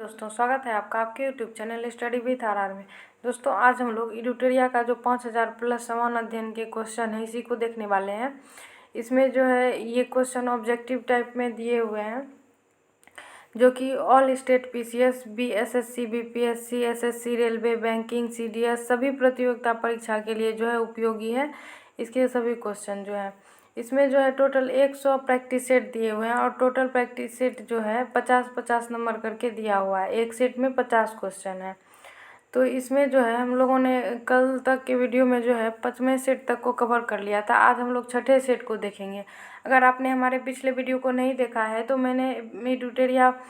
दोस्तों, स्वागत है आपका आपके YouTube channel study with R में। दोस्तों, आज हम लोग इडुटेरिया का जो 5000 प्लस समान अध्ययन के क्वेश्चन है इसी को देखने वाले हैं। इसमें जो है ये क्वेश्चन ऑब्जेक्टिव टाइप में दिए हुए हैं, जो कि all state PCS, BSSC, BPSC, SSC, railway, banking, CDS सभी प्रतियोगिता परीक्षा के लिए जो है उपयोगी है। इसके सभी क्वेश्चन जो है इसमें जो है टोटल 100 प्रैक्टिस सेट दिए हुए हैं और टोटल प्रैक्टिस सेट जो है 50-50 नंबर करके दिया हुआ है। एक सेट में 50 क्वेश्चन है। तो इसमें जो है हम लोगों ने कल तक के वीडियो में जो है 5वें सेट तक को कवर कर लिया था। आज हम लोग 6ठे सेट को देखेंगे। अगर आपने हमारे पिछले वीडियो को नहीं देखा है तो मैंने इडुटेरिया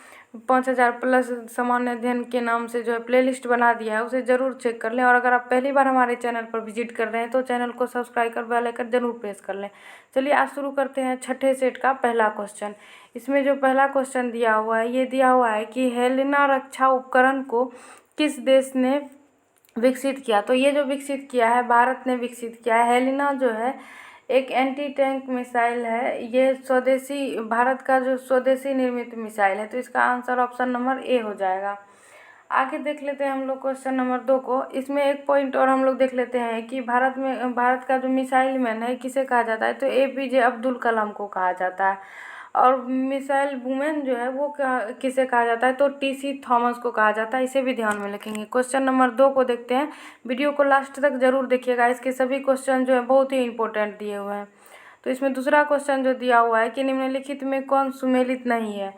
5000 प्लस सामान्य अध्ययन के नाम से जो है प्लेलिस्ट बना दिया है, उसे ज़रूर चेक कर लें। और अगर आप पहली बार हमारे चैनल पर विजिट कर रहे हैं तो चैनल को सब्सक्राइब कर बेल आइकन जरूर प्रेस कर लें। चलिए आज शुरू करते हैं 6ठे सेट का पहला क्वेश्चन। इसमें जो पहला क्वेश्चन दिया हुआ है ये दिया हुआ है कि हेलिना रक्षा उपकरण को किस देश ने विकसित किया। तो ये जो विकसित किया है भारत ने विकसित किया है। हेलिना जो है एक एंटी टैंक मिसाइल है। ये स्वदेशी, भारत का जो स्वदेशी निर्मित मिसाइल है। तो इसका आंसर ऑप्शन नंबर ए हो जाएगा। आगे देख लेते हैं हम लोग क्वेश्चन नंबर 2 को। इसमें एक पॉइंट और हम लोग देख लेते हैं कि भारत का जो मिसाइल मैन है किसे कहा जाता है। तो एपीजे अब्दुल कलाम को कहा जाता है। और मिसाइल वुमेन जो है वो किसे कहा जाता है। तो टीसी थॉमस को कहा जाता है। इसे भी ध्यान में रखेंगे। क्वेश्चन नंबर 2 को देखते हैं। वीडियो को लास्ट तक जरूर देखिएगा, इसके सभी क्वेश्चन जो है बहुत ही इंपॉर्टेंट दिए हुए हैं। तो इसमें दूसरा क्वेश्चन जो दिया हुआ है कि निम्नलिखित में कौन सुमेलित नहीं है।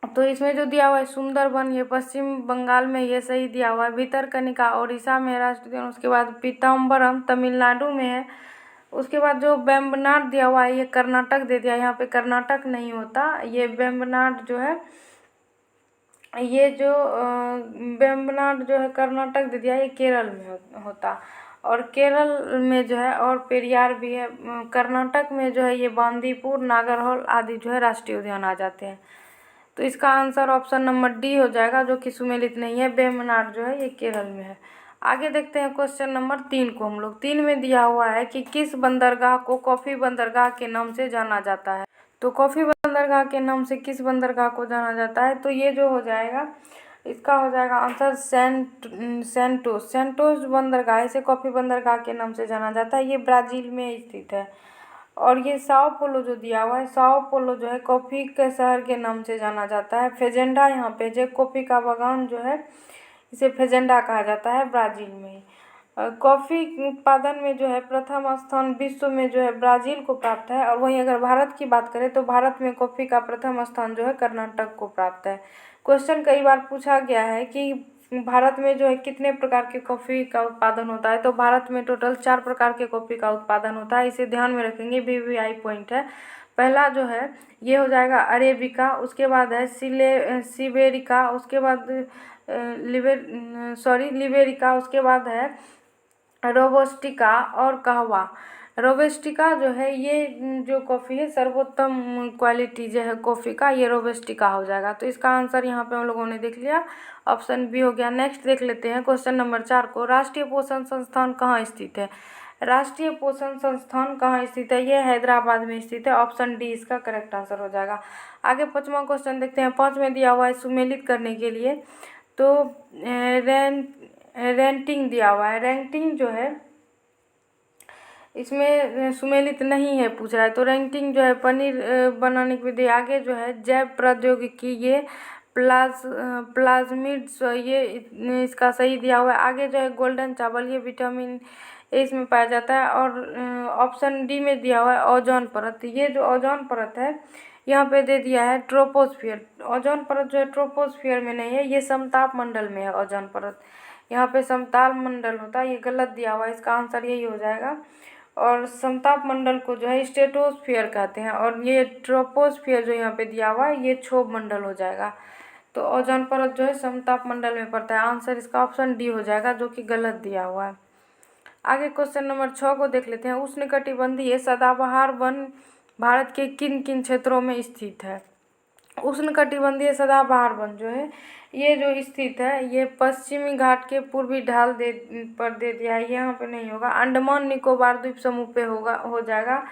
तो इसमें जो दिया हुआ है सुंदरबन, ये पश्चिम बंगाल में ये सही दिया हुआ है। भितरकनिका ओडिशा में राष्ट्रीय उद्यान। उसके बाद पीताम्बरम तमिलनाडु में है। उसके बाद जो वेम्बनाड दिया हुआ है ये कर्नाटक दे दिया। यहाँ पे कर्नाटक नहीं होता, ये वेम्बनाड जो है, ये जो वेम्बनाड जो है कर्नाटक दे दिया, ये केरल में होता। और केरल में जो है और पेरियार भी है। कर्नाटक में जो है ये बांदीपुर, नागरहोल आदि जो है राष्ट्रीय उद्यान आ जाते हैं। तो इसका आंसर ऑप्शन नंबर डी हो जाएगा, जो कि सुमेलित नहीं है। वेम्बनाड जो है ये केरल में है। आगे देखते हैं क्वेश्चन नंबर 3 को। हम लोग 3 में दिया हुआ है कि किस बंदरगाह को कॉफी बंदरगाह के नाम से जाना जाता है। तो कॉफी बंदरगाह के नाम से किस बंदरगाह को जाना जाता है। तो ये जो हो जाएगा, इसका हो जाएगा आंसर सेंटोस। सेंटोस बंदरगाह, इसे कॉफी बंदरगाह के नाम से जाना जाता है। ये ब्राज़ील में स्थित है। और ये साओ पोलो जो दिया हुआ है, साओ पोलो जो है कॉफ़ी के शहर के नाम से जाना जाता है। फेजेंडा यहाँ पे जो कॉफ़ी का बागान जो है इसे फेजेंडा कहा जाता है, ब्राज़ील में ही। कॉफ़ी उत्पादन में जो है प्रथम स्थान विश्व में जो है ब्राज़ील को प्राप्त है। और वहीं अगर भारत की बात करें तो भारत में कॉफ़ी का प्रथम स्थान जो है कर्नाटक को प्राप्त है। क्वेश्चन कई बार पूछा गया है कि भारत में जो है कितने प्रकार के कॉफ़ी का उत्पादन होता है। तो भारत में टोटल 4 प्रकार के कॉफ़ी का उत्पादन होता है। इसे ध्यान में रखेंगे, वीवीआई पॉइंट है। पहला जो है ये हो जाएगा अरेबिका, उसके बाद है सिबेरिका, उसके बाद लिबेरिका, उसके बाद है रोबस्टिका और कहवा। रोबस्टिका जो है ये जो कॉफ़ी है सर्वोत्तम क्वालिटी जो है कॉफ़ी का, ये रोबस्टिका हो जाएगा। तो इसका आंसर यहाँ पे हम लोगों ने देख लिया, ऑप्शन बी हो गया। नेक्स्ट देख लेते हैं क्वेश्चन नंबर 4 को। राष्ट्रीय पोषण संस्थान कहाँ स्थित है। राष्ट्रीय पोषण संस्थान कहाँ स्थित है। ये हैदराबाद में स्थित है। ऑप्शन डी इसका करेक्ट आंसर हो जाएगा। आगे 5वां क्वेश्चन देखते हैं। 5 में दिया हुआ है सुमेलित करने के लिए। तो रेंटिंग दिया हुआ है। रैंकिंग जो है इसमें सुमेलित नहीं है पूछ रहा है। तो रैंकिंग जो है पनीर बनाने की विधि। आगे जो है जैव प्रौद्योगिकी, ये प्लाज्मिड्स, ये इसका सही दिया हुआ है। आगे जो है गोल्डन चावल, ये विटामिन ए इसमें पाया जाता है। और ऑप्शन डी में दिया हुआ है ओजोन परत। ये जो ओजोन परत है यहाँ पे दे दिया है ट्रोपोस्फियर। ओजोन परत जो है ट्रोपोस्फियर में नहीं है, ये समताप मंडल में है ओजोन परत। यहाँ पे समताप मंडल होता है, ये गलत दिया हुआ है। इसका आंसर यही हो जाएगा। और समताप मंडल को जो है स्ट्रेटोस्फियर कहते हैं। और ये ट्रोपोस्फियर जो यहाँ पे दिया हुआ है ये क्षोभ मंडल हो जाएगा। तो ओजोन परत जो है समताप मंडल में पड़ता है। आंसर इसका ऑप्शन डी हो जाएगा, जो कि गलत दिया हुआ है। आगे क्वेश्चन नंबर 6 को देख लेते हैं। उष्णकटिबंधीय सदाबहार वन भारत के किन किन क्षेत्रों में स्थित है। उष्णकटिबंधीय सदाबहार वन जो है ये जो स्थित है ये पश्चिमी घाट के पूर्वी ढाल पर दे दिया है। यहाँ पे नहीं होगा। अंडमान निकोबार द्वीप समूह पे होगा, हो जाएगा।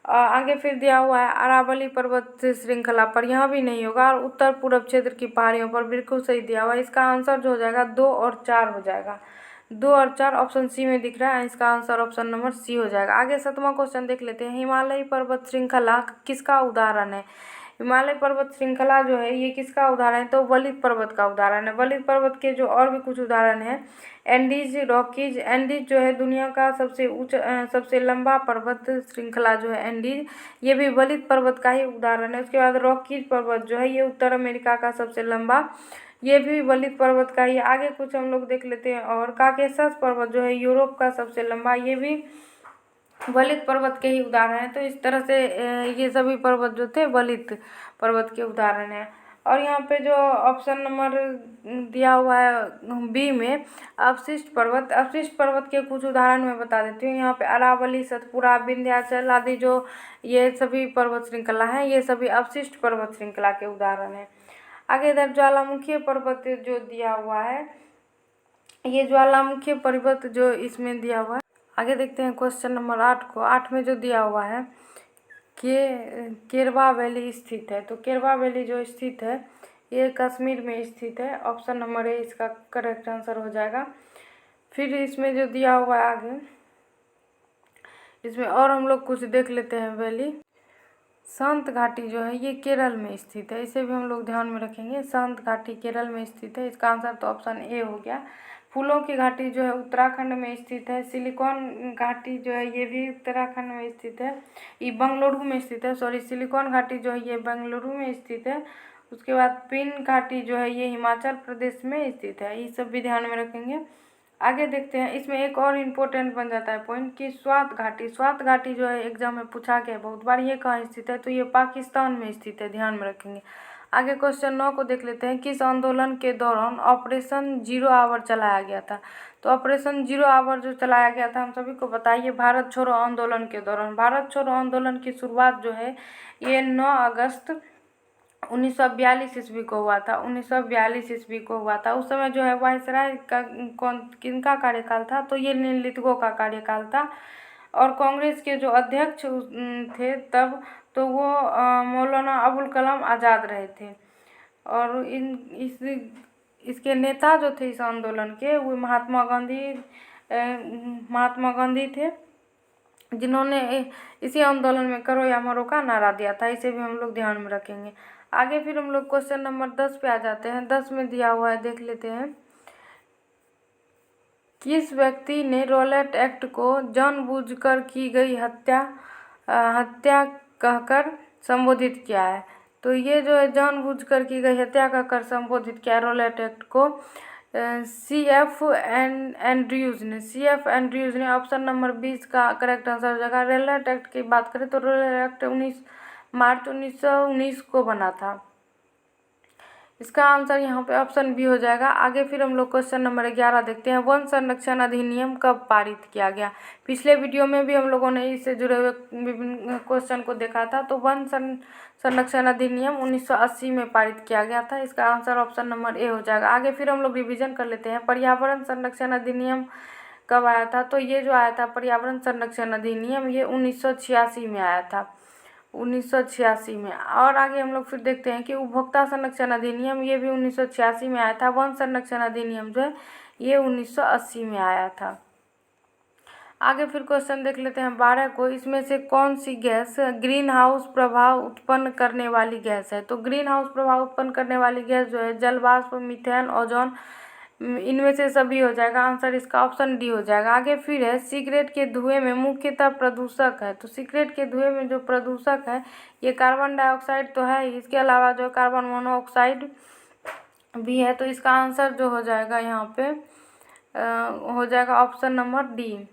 आगे फिर दिया हुआ है अरावली पर्वत श्रृंखला पर, यहाँ भी नहीं होगा। और उत्तर पूर्व क्षेत्र की पहाड़ियों पर, बिल्कुल सही दिया हुआ है। इसका आंसर जो हो जाएगा 2 और 4 हो जाएगा। 2 और 4 ऑप्शन सी में दिख रहा है, इसका आंसर ऑप्शन नंबर सी हो जाएगा। आगे 7वां क्वेश्चन देख लेते हैं। हिमालयी पर्वत श्रृंखला किसका उदाहरण है? हिमालय पर्वत श्रृंखला जो है ये किसका उदाहरण है? तो वलित पर्वत का उदाहरण है। वलित पर्वत के जो और भी कुछ उदाहरण हैं, एंडीज, रॉकीज। एंडीज जो है दुनिया का सबसे लंबा पर्वत श्रृंखला जो है एंडीज, ये भी वलित पर्वत का ही उदाहरण है। उसके बाद रॉकीज पर्वत जो है ये उत्तर अमेरिका का सबसे लंबा, ये भी वलित पर्वत का ही। आगे कुछ हम लोग देख लेते हैं। और काकेशस पर्वत जो है यूरोप का सबसे लंबा, ये भी वलित पर्वत के ही उदाहरण है। तो इस तरह से ये सभी पर्वत जो थे वलित पर्वत के उदाहरण हैं। और यहाँ पे जो ऑप्शन नंबर दिया हुआ है बी में अवशिष्ट पर्वत के कुछ उदाहरण मैं बता देती हूँ। यहाँ पे अरावली, सतपुड़ा, विंध्याचल आदि जो ये सभी पर्वत श्रृंखला हैं, ये सभी अवशिष्ट पर्वत श्रृंखला के उदाहरण हैं। आगे इधर ज्वालामुखी पर्वत जो दिया हुआ है, ये ज्वालामुखी पर्वत जो इसमें दिया हुआ है। आगे देखते हैं क्वेश्चन नंबर 8 को। 8 में जो दिया हुआ है कि केरवा वैली स्थित है, तो केरवा वैली जो स्थित है ये कश्मीर में स्थित है। ऑप्शन नंबर ए इसका करेक्ट आंसर हो जाएगा। फिर इसमें जो दिया हुआ है आगे, इसमें और हम लोग कुछ देख लेते हैं। वैली शांत घाटी जो है ये केरल में स्थित है, इसे भी हम लोग ध्यान में रखेंगे। शांत घाटी केरल में स्थित है, इसका आंसर तो ऑप्शन ए हो गया। फूलों की घाटी जो है उत्तराखंड में स्थित है। सिलिकॉन घाटी जो है ये भी उत्तराखंड में स्थित है, ये बेंगलुरु में स्थित है। सॉरी, सिलिकॉन घाटी जो है ये बेंगलुरु में स्थित है। उसके बाद पिन घाटी जो है ये हिमाचल प्रदेश में स्थित है, ये सब भी ध्यान में रखेंगे। आगे देखते हैं। इसमें एक और इम्पोर्टेंट बन जाता है पॉइंट कि स्वात घाटी जो है एग्जाम में पूछा गया बहुत बार, ये कहाँ स्थित है? तो ये पाकिस्तान में स्थित है, ध्यान में रखेंगे। आगे क्वेश्चन 9 को देख लेते हैं। किस आंदोलन के दौरान ऑपरेशन 0 आवर चलाया गया था? तो ऑपरेशन 0 आवर जो चलाया गया था हम सभी को बताइए, भारत छोड़ो आंदोलन के दौरान। भारत छोड़ो आंदोलन की शुरुआत जो है ये 9 अगस्त 1942 ईस्वी को हुआ था। 1942 ईस्वी को हुआ था। उस समय जो है वायसराय का किनका कार्यकाल था? तो ये निम्नलिखितों का कार्यकाल था। और कांग्रेस के जो अध्यक्ष थे तब, तो वो मौलाना अबुल कलाम आज़ाद रहे थे। और इसके नेता जो थे इस आंदोलन के, वो महात्मा गांधी थे, जिन्होंने इसी आंदोलन में करो या मरो का नारा दिया था। इसे भी हम लोग ध्यान में रखेंगे। आगे फिर हम लोग क्वेश्चन नंबर 10 पे आ जाते हैं। 10 में दिया हुआ है, देख लेते हैं। किस व्यक्ति ने रॉलेट एक्ट को जानबूझकर की गई हत्या कहकर संबोधित किया है? तो ये जो है जानबूझकर की गई हत्या कहकर संबोधित किया रॉलेट एक्ट को CF एंड्रयूज ने। ऑप्शन नंबर 20 का करेक्ट आंसर हो जाएगा। रॉलेट एक्ट की बात करें तो रॉलेट एक्ट 19 मार्च 1919 को बना था, इसका आंसर यहाँ पे ऑप्शन बी हो जाएगा। आगे फिर हम लोग क्वेश्चन नंबर 11 देखते हैं। वन संरक्षण अधिनियम कब पारित किया गया? पिछले वीडियो में भी हम लोगों ने इससे जुड़े हुए विभिन्न क्वेश्चन को देखा था। तो वन संरक्षण अधिनियम 1980 में पारित किया गया था, इसका आंसर ऑप्शन नंबर ए हो जाएगा। आगे फिर हम लोग रिविजन कर लेते हैं। पर्यावरण संरक्षण अधिनियम कब आया था? तो ये जो आया था पर्यावरण संरक्षण अधिनियम, ये 1986 में आया था, 1986 में। और आगे हम लोग फिर देखते हैं कि उपभोक्ता संरक्षण अधिनियम, ये भी 1986 में आया था। वन संरक्षण अधिनियम जो है ये 1980 में आया था। आगे फिर क्वेश्चन देख लेते हैं 12 को। इसमें से कौन सी गैस ग्रीन हाउस प्रभाव उत्पन्न करने वाली गैस है? तो ग्रीन हाउस प्रभाव उत्पन्न करने वाली गैस जो है जलवाष्प, मीथेन, ओजोन, इनमें से सभी हो जाएगा। आंसर इसका ऑप्शन डी हो जाएगा। आगे फिर है सिगरेट के धुएं में मुख्यतः प्रदूषक है। तो सिगरेट के धुएं में जो प्रदूषक है ये कार्बन डाइऑक्साइड तो है, इसके अलावा जो कार्बन मोनोऑक्साइड भी है। तो इसका आंसर जो हो जाएगा यहाँ पे हो जाएगा ऑप्शन नंबर डी।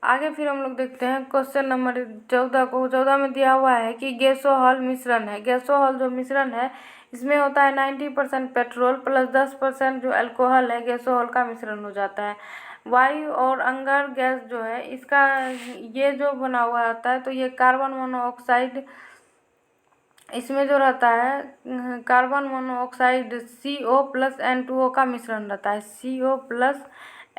आगे फिर हम लोग देखते हैं क्वेश्चन नंबर 14 को। 14 में दिया हुआ है कि गैसोहॉल मिश्रण है। गैसोहॉल जो मिश्रण है इसमें होता है 90% पेट्रोल प्लस 10% जो अल्कोहल है, गैसोहॉल का मिश्रण हो जाता है। वायु और अंगार गैस जो है इसका ये जो बना हुआ होता है, तो ये कार्बन मोनोऑक्साइड, इसमें जो रहता है carbon monoxide CO plus N2O का मिश्रण रहता है, CO प्लस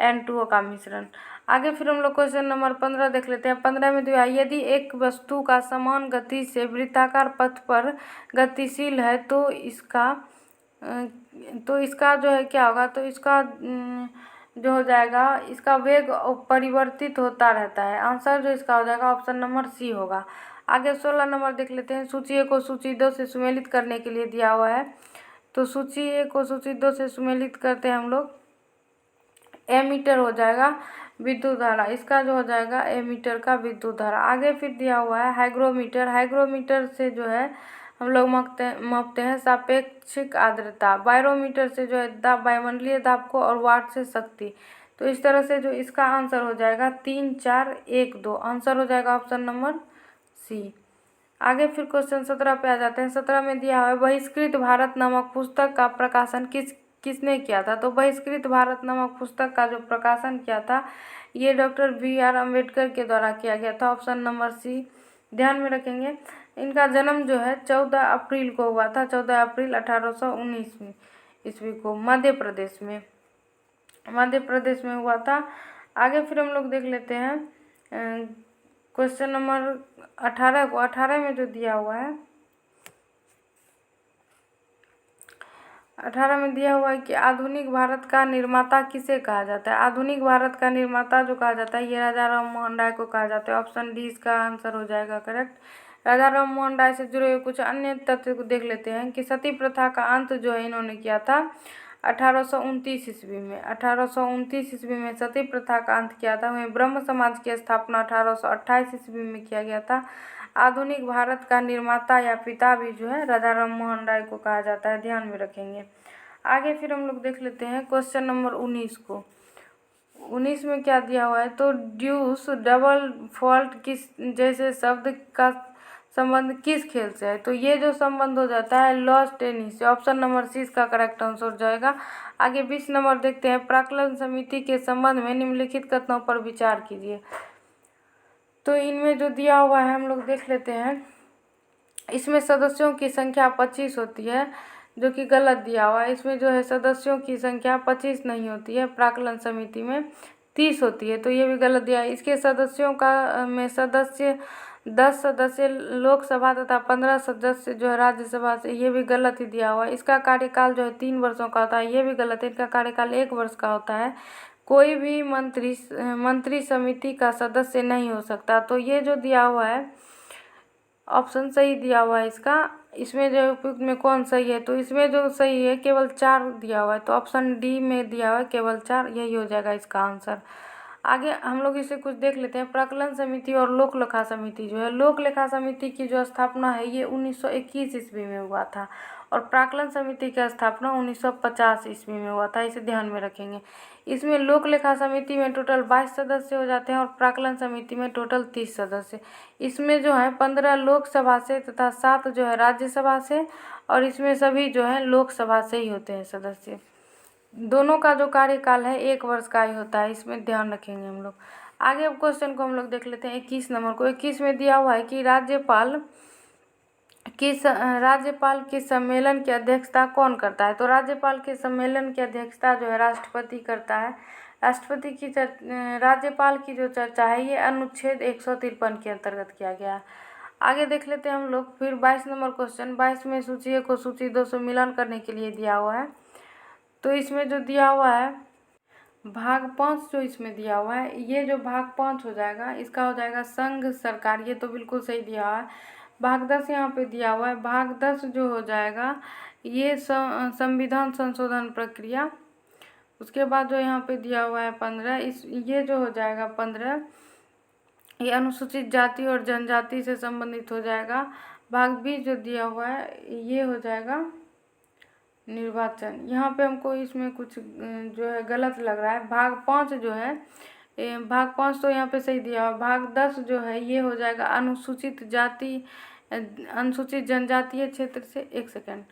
N2O का मिश्रण। आगे फिर हम लोग क्वेश्चन नंबर 15 देख लेते हैं। 15 में दिया है, यदि एक वस्तु का समान गति से वृत्ताकार पथ पर गतिशील है तो इसका जो है क्या होगा, तो इसका जो हो जाएगा, इसका वेग परिवर्तित होता रहता है। आंसर जो इसका हो जाएगा ऑप्शन नंबर सी होगा। आगे 16 नंबर देख लेते हैं। सूची 1 को सूची 2 से सुमेलित करने के लिए दिया हुआ है। तो सूची 1 को सूची 2 से सुमेलित करते हैं हम लोग। एमीटर हो जाएगा विद्युत धारा, इसका जो हो जाएगा एमीटर का विद्युत धारा। आगे फिर दिया हुआ है हाइग्रोमीटर। हाइग्रोमीटर से जो है हम लोग मापते हैं सापेक्षिक आर्द्रता। बायरोमीटर से जो है दाब, वायुमंडलीय दाब को, और वाट से शक्ति। तो इस तरह से जो इसका आंसर हो जाएगा 3, 4, 1, 2। आंसर हो जाएगा ऑप्शन नंबर सी। आगे फिर क्वेश्चन 17 पे आ जाते हैं। 17 में दिया हुआ है, बहिष्कृत भारत नामक पुस्तक का प्रकाशन किसने किया था। तो बहिष्कृत भारत नामक पुस्तक का जो प्रकाशन किया था, ये डॉक्टर BR अम्बेडकर के द्वारा किया गया था। ऑप्शन नंबर सी ध्यान में रखेंगे। इनका जन्म जो है 14 अप्रैल को हुआ था, 14 अप्रैल 1819 ईस्वी को मध्य प्रदेश में हुआ था। आगे फिर हम लोग देख लेते हैं क्वेश्चन नंबर 18 को। 18 में जो दिया हुआ है, 18 में दिया हुआ है कि आधुनिक भारत का निर्माता किसे कहा जाता है। आधुनिक भारत का निर्माता जो कहा जाता है, ये राजा राम मोहन राय को कहा जाता है। ऑप्शन डी इसका आंसर हो जाएगा करेक्ट। राजा राम मोहन राय से जुड़े हुए कुछ अन्य तथ्य को देख लेते हैं कि सती प्रथा का अंत जो है इन्होंने किया था 1829 ईस्वी में। 1829 ईस्वी में सती प्रथा का अंत किया था। वहीं ब्रह्म समाज की स्थापना 1828 ईस्वी में किया गया था। आधुनिक भारत का निर्माता या पिता भी जो है राजा राम मोहन राय को कहा जाता है, ध्यान में रखेंगे। आगे फिर हम लोग देख लेते हैं क्वेश्चन नंबर 19 को। 19 में क्या दिया हुआ है, तो ड्यूस, डबल फॉल्ट किस जैसे शब्द का संबंध किस खेल से है। तो ये जो संबंध हो जाता है लॉन टेनिस से। ऑप्शन नंबर सी इसका करेक्ट आंसर हो जाएगा। आगे 20 नंबर देखते हैं, प्राक्कलन समिति के संबंध में निम्नलिखित कथनों पर विचार कीजिए। तो इनमें जो दिया हुआ है हम लोग देख लेते हैं। इसमें सदस्यों की संख्या 25 होती है, जो कि गलत दिया हुआ है। इसमें जो है सदस्यों की संख्या 25 नहीं होती है, प्राक्कलन समिति में 30 होती है, तो ये भी गलत दिया है। इसके सदस्यों का में सदस्य 10 सदस्य लोकसभा तथा 15 सदस्य जो है राज्यसभा से, ये भी गलत ही दिया हुआ है। इसका कार्यकाल जो है 3 वर्षों का होता है, ये भी गलत है। इनका कार्यकाल 1 वर्ष का होता है। कोई भी मंत्री समिति का सदस्य नहीं हो सकता। तो ये जो दिया हुआ है ऑप्शन सही दिया हुआ है इसका। इसमें जो उपयुक्त में कौन सही है, तो इसमें जो सही है केवल 4 दिया हुआ है, तो ऑप्शन डी में दिया हुआ है केवल 4, यही हो जाएगा इसका आंसर। आगे हम लोग इसे कुछ देख लेते हैं। प्राक्कलन समिति और लोक लेखा समिति जो है, लोक लेखा समिति की जो स्थापना है ये 1921 ईस्वी में हुआ था, और प्राक्कलन समिति की स्थापना 1950 ईस्वी में हुआ था, इसे ध्यान में रखेंगे। इसमें लोक लेखा समिति में टोटल 22 सदस्य हो जाते हैं, और प्राक्कलन समिति में टोटल 30 सदस्य। इसमें जो है 15 लोकसभा से तथा 7 जो है राज्यसभा से, और इसमें सभी जो है लोकसभा से ही होते हैं सदस्य। दोनों का जो कार्यकाल है 1 वर्ष का ही होता है, इसमें ध्यान रखेंगे हम लोग। आगे अब क्वेश्चन को हम लोग देख लेते हैं 21 नंबर को। 21 में दिया हुआ है कि राज्यपाल के सम्मेलन की अध्यक्षता कौन करता है। तो राज्यपाल के सम्मेलन की अध्यक्षता जो है राष्ट्रपति करता है। राज्यपाल की जो चर्चा है ये अनुच्छेद 153 के अंतर्गत किया गया है। आगे देख लेते हैं हम लोग फिर 22 नंबर क्वेश्चन। 22 में सूची 1 को सूची 2 से मिलान करने के लिए दिया हुआ है। तो इसमें जो दिया हुआ है भाग 5 जो इसमें दिया हुआ है, ये जो भाग 5 हो जाएगा इसका हो जाएगा संघ सरकार, ये तो बिल्कुल सही दिया हुआ है। भाग 10 यहाँ पे दिया हुआ है। भाग 10 जो हो जाएगा ये संविधान संशोधन प्रक्रिया। उसके बाद जो यहाँ पे दिया हुआ है 15, ये जो हो जाएगा 15, ये अनुसूचित जाति और जनजाति से संबंधित हो जाएगा। भाग 20 जो दिया हुआ है ये हो जाएगा निर्वाचन। यहाँ पे हमको इसमें कुछ जो है गलत लग रहा है। भाग 5 जो है, भाग 5 तो यहाँ पे सही दिया हुआ। भाग 10 जो है ये हो जाएगा अनुसूचित जनजातीय क्षेत्र से। 1 सेकेंड,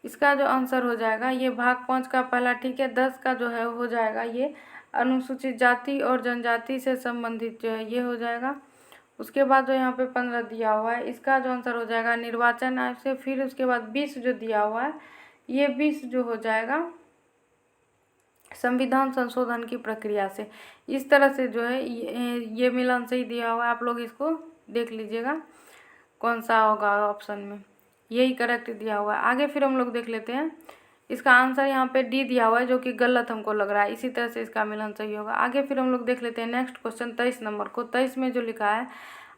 इसका जो आंसर हो जाएगा ये भाग 5 का पहला ठीक है। 10 का जो है हो जाएगा ये अनुसूचित जाति और जनजाति से संबंधित जो है ये हो जाएगा। उसके बाद जो यहाँ पे 15 दिया हुआ है, इसका जो आंसर हो जाएगा निर्वाचन आयोग से। फिर उसके बाद 20 जो दिया हुआ है, ये 20 जो हो जाएगा संविधान संशोधन की प्रक्रिया से। इस तरह से जो है ये मिलान सही दिया हुआ है, आप लोग इसको देख लीजिएगा कौन सा होगा ऑप्शन में, यही करेक्ट दिया हुआ है। आगे फिर हम लोग देख लेते हैं, इसका आंसर यहाँ पे डी दिया हुआ है जो कि गलत हमको लग रहा है, इसी तरह से इसका मिलान सही होगा। आगे फिर हम लोग देख लेते हैं नेक्स्ट क्वेश्चन 23 नंबर को। 23 में जो लिखा है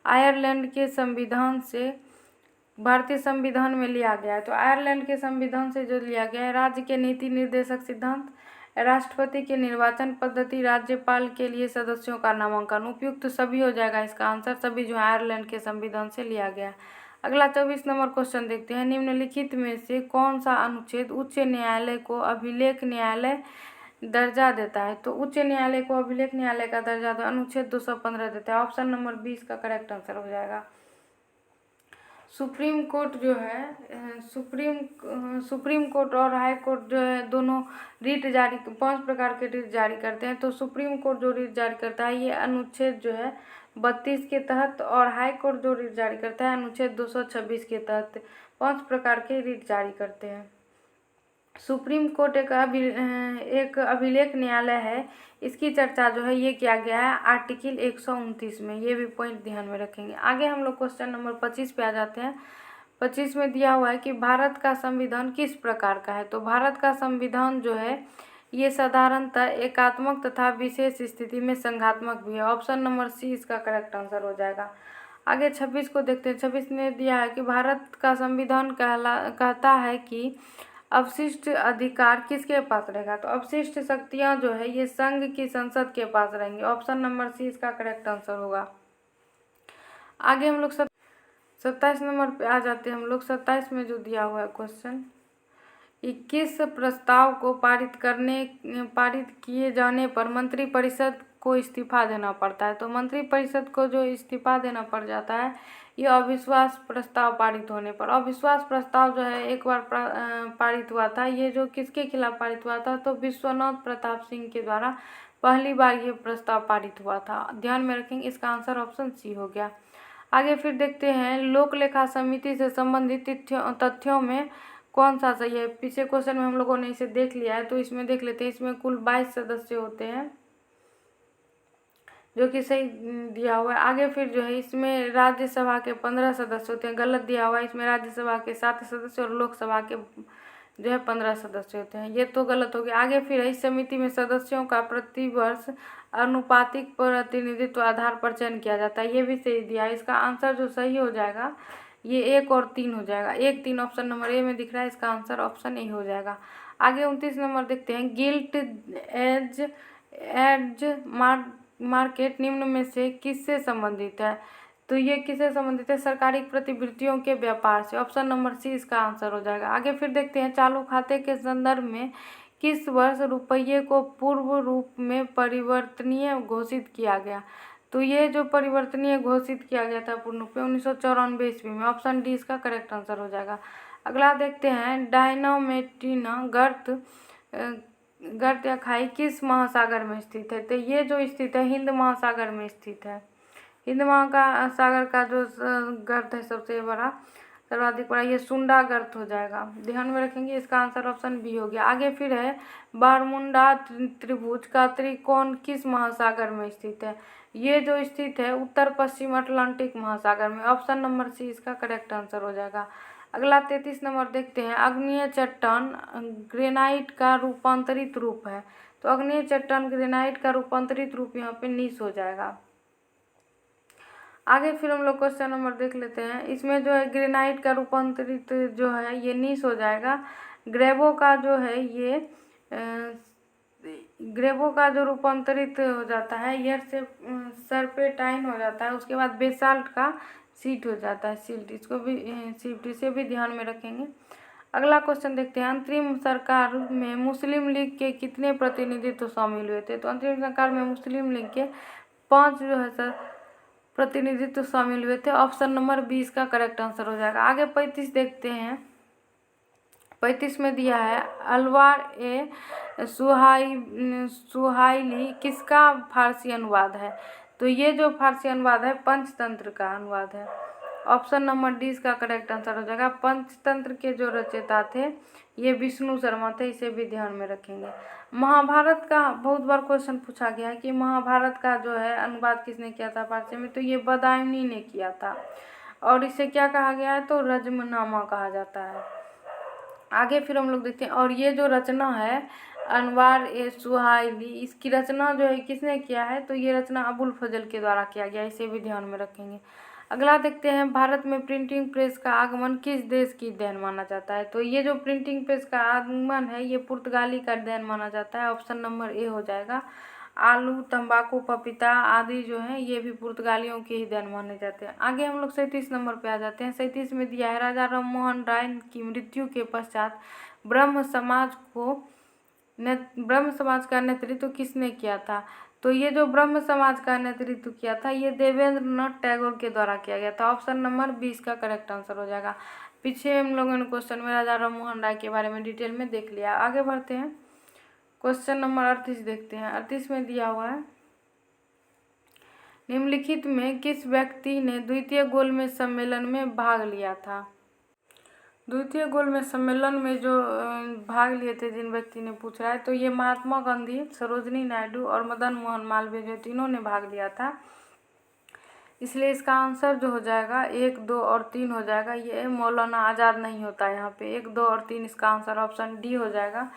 आयरलैंड के संविधान से भारतीय संविधान में लिया गया है। तो आयरलैंड के संविधान से जो लिया गया है, राज्य के नीति निर्देशक सिद्धांत, राष्ट्रपति के निर्वाचन पद्धति, राज्यपाल के लिए सदस्यों का नामांकन, उपयुक्त सभी हो जाएगा इसका आंसर, सभी जो आयरलैंड के संविधान से लिया गया। अगला 24 नंबर क्वेश्चन देखते हैं, निम्नलिखित में से कौन सा अनुच्छेद उच्च न्यायालय को अभिलेख न्यायालय दर्जा देता है। तो उच्च न्यायालय को अभिलेख न्यायालय का दर्जा तो अनुच्छेद 215 देता है, ऑप्शन नंबर 20 का करेक्ट आंसर हो जाएगा। सुप्रीम कोर्ट जो है सुप्रीम कोर्ट और हाई कोर्ट जो है दोनों रीट जारी 5 प्रकार के रीट जारी करते हैं। तो सुप्रीम कोर्ट जो रीट जारी करता है ये अनुच्छेद जो है 32 के तहत, और हाई कोर्ट जो रीट जारी करता है अनुच्छेद 226 के तहत 5 प्रकार के रीट जारी करते हैं। सुप्रीम कोर्ट एक अभिलेख न्यायालय है, इसकी चर्चा जो है ये किया गया है आर्टिकल 129 में, ये भी पॉइंट ध्यान में रखेंगे। आगे हम लोग क्वेश्चन नंबर 25 पे आ जाते हैं। 25 में दिया हुआ है कि भारत का संविधान किस प्रकार का है। तो भारत का संविधान जो है ये साधारणतः एकात्मक तथा विशेष स्थिति में संघात्मक भी है, ऑप्शन नंबर सी इसका करेक्ट आंसर हो जाएगा। आगे 26 को देखते हैं। 26 में दिया है कि भारत का संविधान कहता है कि अवशिष्ट अधिकार किसके पास रहेगा। तो अवशिष्ट शक्तियां जो है ये संघ की संसद के पास रहेंगी, ऑप्शन नंबर सी इसका करेक्ट आंसर होगा। आगे हम लोग 27 नंबर पे आ जाते हैं। हम लोग 27 में जो दिया हुआ है क्वेश्चन, 21 प्रस्ताव को पारित किए जाने पर मंत्रिपरिषद को इस्तीफा देना पड़ता है। तो मंत्रिपरिषद को जो इस्तीफा देना पड़ जाता है ये अविश्वास प्रस्ताव पारित होने पर। अविश्वास प्रस्ताव जो है एक बार पारित हुआ था, ये जो किसके खिलाफ पारित हुआ था, तो विश्वनाथ प्रताप सिंह के द्वारा पहली बार ये प्रस्ताव पारित हुआ था, ध्यान में रखेंगे, इसका आंसर ऑप्शन सी हो गया। आगे फिर देखते हैं लोक लेखा समिति से संबंधित तथ्यों में कौन सा सही है। पिछले क्वेश्चन में हम लोगों ने इसे देख लिया है, तो इसमें देख लेते हैं। इसमें कुल 22 सदस्य होते हैं जो कि सही दिया हुआ है। आगे फिर जो है इसमें राज्यसभा के 15 सदस्य होते हैं, गलत दिया हुआ है। इसमें राज्यसभा के 7 सदस्य और लोकसभा के जो है 15 सदस्य होते हैं, ये तो गलत हो गया। आगे फिर इस समिति में सदस्यों का प्रतिवर्ष अनुपातिक प्रतिनिधित्व आधार पर चयन किया जाता है, ये भी सही दिया है। इसका आंसर जो सही हो जाएगा ये 1 और 3 हो जाएगा। 1, 3 ऑप्शन नंबर ए में दिख रहा है, इसका आंसर ऑप्शन ए हो जाएगा। आगे 29 नंबर देखते हैं, गिल्ट एज मार्केट निम्न में से किससे संबंधित है। तो ये किससे संबंधित है, सरकारी प्रतिभूतियों के व्यापार से, ऑप्शन नंबर सी इसका आंसर हो जाएगा। आगे फिर देखते हैं, चालू खाते के संदर्भ में किस वर्ष रुपये को पूर्व रूप में परिवर्तनीय घोषित किया गया। तो ये जो परिवर्तनीय घोषित किया गया था पूर्ण रूप में 1994 ईस्वी में, ऑप्शन डी इसका करेक्ट आंसर हो जाएगा। अगला देखते हैं, डायनामेटिना गर्त या खाई किस महासागर में स्थित है। तो ये जो स्थित है हिंद महासागर में स्थित है। हिंद महासागर का जो गर्त है सबसे बड़ा सर्वाधिक बड़ा ये सुंडा गर्त हो जाएगा, ध्यान में रखेंगे, इसका आंसर ऑप्शन बी हो गया। आगे फिर है बारमुंडा त्रिभुज का त्रिकोण किस महासागर में स्थित है। ये जो स्थित है उत्तर पश्चिम अटलांटिक महासागर में, ऑप्शन नंबर सी इसका करेक्ट आंसर हो जाएगा। अगला 33 नंबर देखते हैं, अग्नीय चट्टान ग्रेनाइट का रूपांतरित रूप है। तो अग्नीय चट्टान ग्रेनाइट का रूपांतरित रूप यहाँ पे नीस हो जाएगा। आगे फिर हम लोग क्वेश्चन नंबर देख लेते हैं। इसमें जो है ग्रेनाइट का रूपांतरित जो है ये नीस हो जाएगा। ग्रेवो का जो है ये ग्रेवो का जो रूपांतरित हो जाता है ये से सर्पेटाइन हो जाता है। उसके बाद बेसाल्ट का सीट हो जाता है, सिल्ट, इसको भी सीट, इसे भी ध्यान में रखेंगे। अगला क्वेश्चन देखते हैं, अंतरिम सरकार में मुस्लिम लीग के कितने प्रतिनिधित्व शामिल हुए थे। तो अंतरिम सरकार में मुस्लिम लीग के 5 जो है सर प्रतिनिधित्व शामिल हुए थे, ऑप्शन नंबर 20 का करेक्ट आंसर हो जाएगा। आगे 35 देखते हैं। 35 में दिया है, अलवार ए सुहाइली किसका फारसी अनुवाद है। तो ये जो फारसी अनुवाद है पंचतंत्र का अनुवाद है, ऑप्शन नंबर डी इसका करेक्ट आंसर हो जाएगा। पंचतंत्र के जो रचयिता थे ये विष्णु शर्मा थे, इसे भी ध्यान में रखेंगे। महाभारत का बहुत बार क्वेश्चन पूछा गया है कि महाभारत का जो है अनुवाद किसने किया था फारसी में, तो ये बदायूनी ने किया था और इसे क्या कहा गया है, तो रजमनामा कहा जाता है। आगे फिर हम लोग देखते हैं, और ये जो रचना है अनवार ए सुहाइली, इसकी रचना जो है किसने किया है, तो ये रचना अबुल फजल के द्वारा किया गया, इसे भी ध्यान में रखेंगे। अगला देखते हैं, भारत में प्रिंटिंग प्रेस का आगमन किस देश की देन माना जाता है, तो ये जो प्रिंटिंग प्रेस का आगमन है ये पुर्तगाली का देन माना जाता है। ऑप्शन नंबर ए हो जाएगा। आलू, तंबाकू, पपीता आदि जो है ये भी पुर्तगालियों के ही देन माने जाते हैं। आगे हम लोग 37 नंबर पे आ जाते हैं। 37 में दिया है, राजा राममोहन राय की मृत्यु के पश्चात ब्रह्म समाज का नेतृत्व किसने किया था, तो ये जो ब्रह्म समाज का नेतृत्व किया था ये देवेंद्र नाथ टैगोर के द्वारा किया गया था। ऑप्शन नंबर 20 का करेक्ट आंसर हो जाएगा। पीछे हम लोगों ने क्वेश्चन में राजा राममोहन राय के बारे में डिटेल में देख लिया। आगे बढ़ते हैं, क्वेश्चन नंबर 38 देखते हैं। 38 में दिया हुआ है, निम्नलिखित में किस व्यक्ति ने द्वितीय गोलमेज सम्मेलन में भाग लिया था। द्वितीय गोलमेज सम्मेलन में जो भाग लिए थे जिन व्यक्ति ने पूछ रहा है, तो ये महात्मा गांधी, सरोजनी नायडू और मदन मोहन मालवीय जो तीनों ने भाग लिया था। इसलिए इसका आंसर जो हो जाएगा 1, 2 और 3 हो जाएगा। ये मौलाना आज़ाद नहीं होता है यहाँ पे। 1, 2 और 3 इसका आंसर ऑप्शन डी हो जाएगा।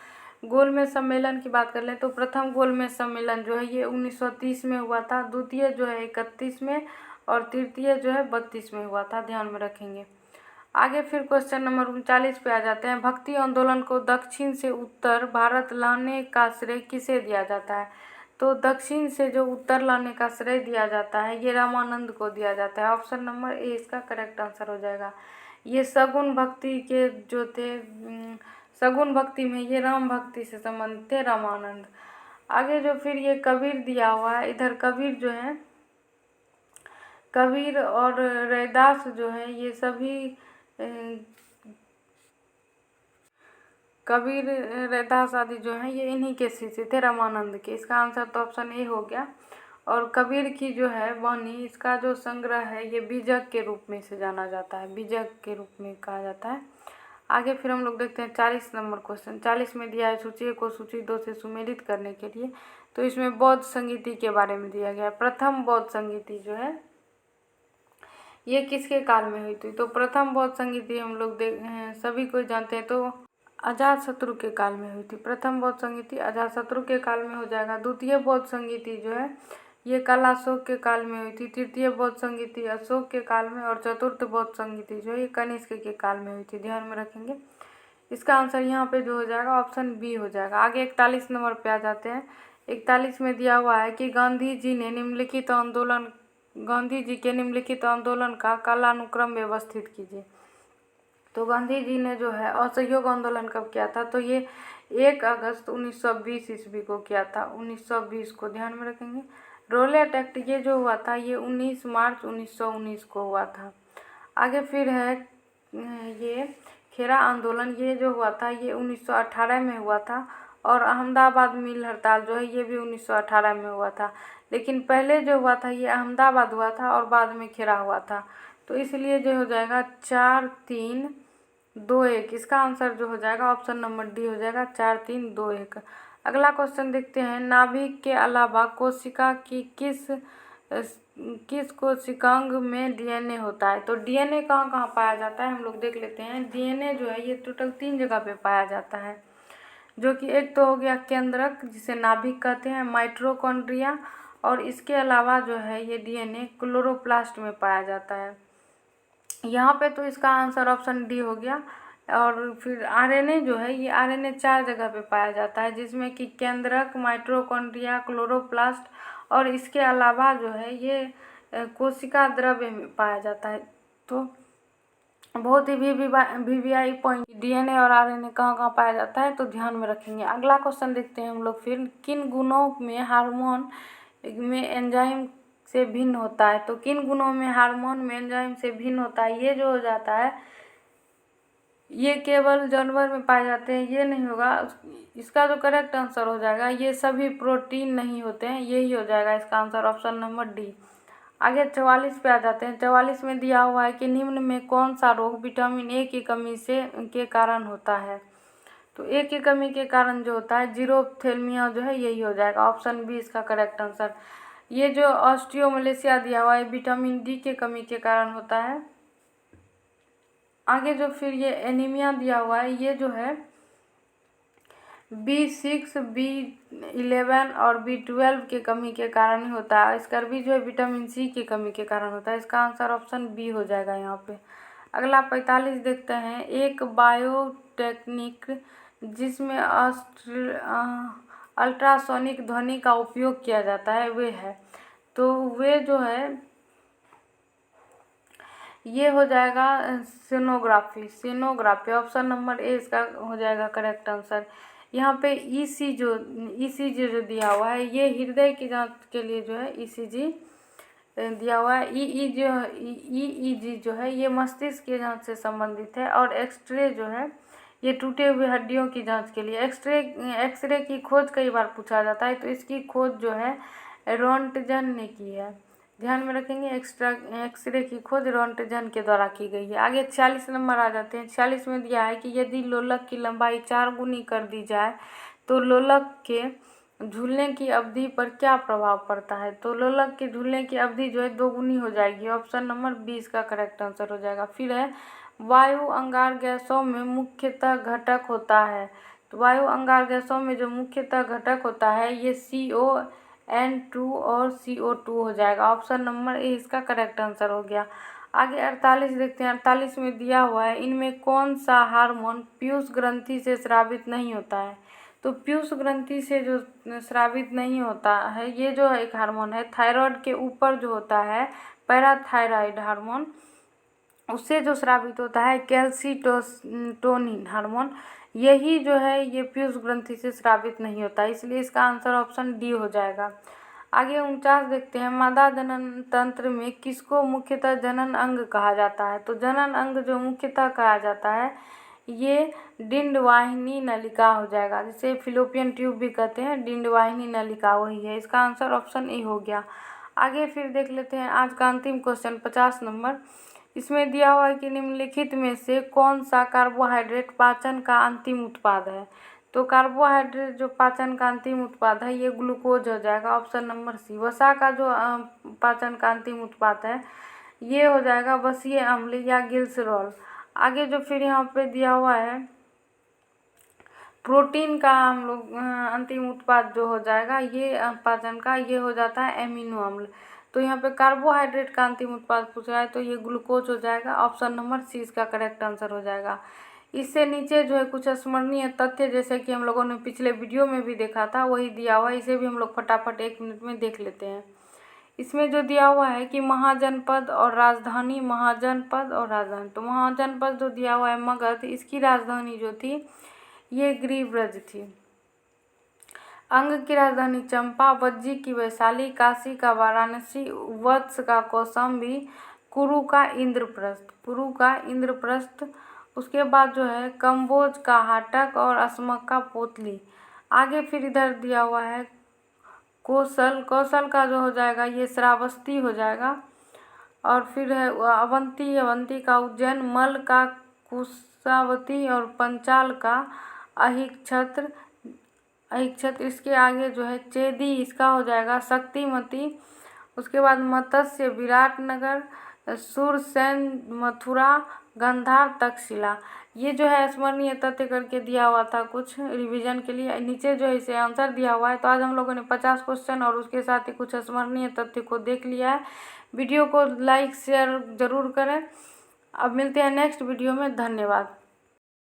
गोलमेज सम्मेलन की बात कर लें तो प्रथम गोलमेज सम्मेलन जो है ये 1930 में हुआ था, द्वितीय जो है 31 में और तृतीय जो है 32 में हुआ था, ध्यान में रखेंगे। आगे फिर क्वेश्चन नंबर 39 पे आ जाते हैं। भक्ति आंदोलन को दक्षिण से उत्तर भारत लाने का श्रेय किसे दिया जाता है, तो दक्षिण से जो उत्तर लाने का श्रेय दिया जाता है ये रामानंद को दिया जाता है। ऑप्शन नंबर ए इसका करेक्ट आंसर हो जाएगा। ये सगुन भक्ति के जो थे, सगुन भक्ति में ये राम भक्ति से संबंधित थे रामानंद। आगे जो फिर ये कबीर दिया हुआ है, इधर कबीर जो है, कबीर और रैदास जो है ये सभी कबीर, रैदास आदि जो हैं ये इन्हीं के शिष्य थे रामानंद के। इसका आंसर तो ऑप्शन ए हो गया। और कबीर की जो है वाणी, इसका जो संग्रह है ये बीजक के रूप में से जाना जाता है, बीजक के रूप में कहा जाता है। आगे फिर हम लोग देखते हैं 40 नंबर क्वेश्चन। 40 में दिया है, सूची को सूची 2 से सुमेलित करने के लिए, तो इसमें बौद्ध संगीति के बारे में दिया गया है। प्रथम बौद्ध संगीति जो है ये किसके काल में हुई थी, तो प्रथम बौद्ध संगीति हम लोग सभी को जानते हैं, तो अजातशत्रु के काल में हुई थी। प्रथम बौद्ध संगीति अजातशत्रु के काल में हो जाएगा। द्वितीय बौद्ध संगीति जो है ये कालाशोक के काल में हुई थी। तृतीय बौद्ध संगीति अशोक के काल में, और चतुर्थ बौद्ध संगीति जो है ये कनिष्क के काल में हुई थी, ध्यान में रखेंगे। इसका आंसर यहाँ पे जो हो जाएगा ऑप्शन बी हो जाएगा। आगे 41 नंबर पे आ जाते हैं। 41 में दिया हुआ है कि गांधी जी के निम्नलिखित आंदोलन का कालानुक्रम व्यवस्थित कीजिए। तो गांधी जी ने जो है असहयोग आंदोलन कब किया था, तो ये 1 अगस्त 1920 ईस्वी को किया था, 1920 को, ध्यान में रखेंगे। रोलेट एक्ट ये जो हुआ था ये 19 मार्च 1919 को हुआ था। आगे फिर है ये खेरा आंदोलन, ये जो हुआ था ये 1918 में हुआ था। और अहमदाबाद मिल हड़ताल जो है ये भी 1918 में हुआ था, लेकिन पहले जो हुआ था ये अहमदाबाद हुआ था और बाद में खेरा हुआ था। तो इसलिए जो हो जाएगा 4, 3, 2, 1, इसका आंसर जो हो जाएगा ऑप्शन नंबर डी हो जाएगा, 4, 3, 2, 1। अगला क्वेश्चन देखते हैं। नाभिक के अलावा कोशिका की किस कोशिकांग में डीएनए होता है, तो डीएनए कहाँ कहाँ पाया जाता है हम लोग देख लेते हैं। डीएनए जो है ये टोटल 3 जगह पे पाया जाता है, जो कि एक तो हो गया केंद्रक जिसे नाभिक कहते हैं, माइटोकॉन्ड्रिया, और इसके अलावा जो है ये डीएनए क्लोरोप्लास्ट में पाया जाता है। यहाँ पे तो इसका आंसर ऑप्शन डी हो गया। और फिर आरएनए जो है ये आरएनए 4 जगह पे पाया जाता है, जिसमें कि केंद्रक, माइटोकॉन्ड्रिया, क्लोरोप्लास्ट और इसके अलावा जो है ये कोशिका द्रव्य में पाया जाता है। तो बहुत ही वीवीआई पॉइंट, डीएनए और आरएनए कहाँ कहाँ पाया जाता है तो ध्यान में रखेंगे। अगला क्वेश्चन देखते हैं हम लोग फिर, किन गुणों में हार्मोन में एंजाइम से भिन्न होता है, तो किन गुणों में हार्मोन में एंजाइम से भिन्न होता है, ये जो हो जाता है ये केवल जानवर में पाए जाते हैं, ये नहीं होगा। इसका जो करेक्ट आंसर हो जाएगा ये सभी प्रोटीन नहीं होते हैं, यही हो जाएगा इसका आंसर ऑप्शन नंबर डी। आगे 44 पे आ जाते हैं। 44 में दिया हुआ है कि निम्न में कौन सा रोग विटामिन ए की कमी के कारण होता है। तो ए की कमी के कारण जो होता है जीरोप्थेल्मिया जो है यही हो जाएगा, ऑप्शन बी इसका करेक्ट आंसर। ये जो ऑस्टियोमलेशिया दिया हुआ है विटामिन डी के कमी के कारण होता है। आगे जो फिर ये एनीमिया दिया हुआ है ये जो है B6, B11 और B12 के कमी के कारण ही होता है। स्कर्वी जो है विटामिन सी की कमी के कारण होता है। इसका आंसर ऑप्शन बी हो जाएगा यहाँ पे। अगला 45 देखते हैं। एक बायोटेक्निक जिसमें अल्ट्रासोनिक ध्वनि का उपयोग किया जाता है वे है, तो वे जो है ये हो जाएगा सोनोग्राफी। ऑप्शन नंबर ए इसका हो जाएगा करेक्ट आंसर। यहाँ पे ईसीजी जो दिया हुआ है ये हृदय की जांच के लिए जो है ईसीजी दिया हुआ है। ईईजी जो है ये मस्तिष्क की जांच से संबंधित है। और एक्सरे जो है ये टूटे हुए हड्डियों की जांच के लिए। एक्सरे की खोज कई बार पूछा जाता है, तो इसकी खोज जो है रोंटगन ने की है, ध्यान में रखेंगे। एक्सरे की खोज रोंटगन के द्वारा की गई है। आगे 46 नंबर आ जाते हैं। 46 में दिया है कि यदि लोलक की लंबाई 4 गुनी कर दी जाए तो लोलक के झूलने की अवधि पर क्या प्रभाव पड़ता है। तो लोलक के झूलने की अवधि जो है 2 गुनी हो जाएगी। ऑप्शन नंबर 20 का करेक्ट आंसर हो जाएगा। फिर है वायु अंगार गैसों में मुख्यतः घटक होता है। तो वायु अंगार गैसों में जो मुख्यतः घटक होता है ये CO2 और CO2 हो जाएगा। ऑप्शन नंबर ए इसका करेक्ट आंसर हो गया। आगे 48 देखते हैं। 48 में दिया हुआ है इनमें कौन सा हार्मोन पीयूष ग्रंथि से स्रावित नहीं होता है। तो पीयूष ग्रंथि से जो स्रावित नहीं होता है ये जो एक हार्मोन है थायराइड के ऊपर जो होता है पैराथायराइड हार्मोन, उससे जो स्रावित होता है कैल्सीटोनिन हार्मोन, यही जो है ये पीयूष ग्रंथि से स्रावित नहीं होता, इसलिए इसका आंसर ऑप्शन डी हो जाएगा। आगे 49 देखते हैं। मादा जनन तंत्र में किसको मुख्यतः जनन अंग कहा जाता है। तो जनन अंग जो मुख्यतः कहा जाता है ये डिंडवाहिनी नलिका हो जाएगा, जिसे फिलोपियन ट्यूब भी कहते हैं। डिंडवाहिनी नलिका वही है, इसका आंसर ऑप्शन ए हो गया। आगे फिर देख लेते हैं आज का अंतिम क्वेश्चन 50 नंबर। इसमें दिया हुआ है कि निम्नलिखित में से कौन सा कार्बोहाइड्रेट पाचन का अंतिम उत्पाद है। तो कार्बोहाइड्रेट जो पाचन का अंतिम उत्पाद है ये ग्लूकोज हो जाएगा। Option number C. वसा का जो पाचन का अंतिम उत्पाद है ये हो जाएगा वसीय अम्ल या ग्लिसरॉल। आगे जो फिर यहाँ पे दिया हुआ है प्रोटीन का हम लोग अंतिम उत्पाद जो हो जाएगा ये पाचन का ये हो जाता है एमिनो अम्ल। तो यहाँ पे कार्बोहाइड्रेट का अंतिम उत्पाद पूछ रहा है तो ये ग्लूकोज हो जाएगा। ऑप्शन नंबर सी इसका करेक्ट आंसर हो जाएगा। इससे नीचे जो है कुछ स्मरणीय तथ्य जैसे कि हम लोगों ने पिछले वीडियो में भी देखा था वही दिया हुआ है, इसे भी हम लोग फटाफट 1 मिनट में देख लेते हैं। इसमें जो दिया हुआ है कि महाजनपद और राजधानी, महाजनपद और राजधानी, तो महाजनपद जो दिया हुआ है मगध, इसकी राजधानी जो थी ये गिरिव्रज थी। अंग की राजधानी चंपा, वज्जी की वैशाली, काशी का वाराणसी, वत्स का कौशाम्बी, कुरु का इंद्रप्रस्थ, कुरु का इंद्रप्रस्थ। उसके बाद जो है कम्बोज का हाटक और असमक का पोतली। आगे फिर इधर दिया हुआ है कौशल का जो हो जाएगा ये श्रावस्ती हो जाएगा। और फिर है अवंती का उज्जैन, मल का कुशावती और पंचाल का अहिक्षत्र। इसके आगे जो है चेदी इसका हो जाएगा शक्तिमती। उसके बाद मत्स्य विराटनगर, सुरसेन मथुरा, गंधार तक्षशिला। ये जो है स्मरणीय तथ्य करके दिया हुआ था कुछ रिवीजन के लिए। नीचे जो है इसे आंसर दिया हुआ है। तो आज हम लोगों ने 50 क्वेश्चन और उसके साथ ही कुछ स्मरणीय तथ्य को देख लिया है। वीडियो को लाइक शेयर ज़रूर करें। अब मिलते हैं नेक्स्ट वीडियो में। धन्यवाद।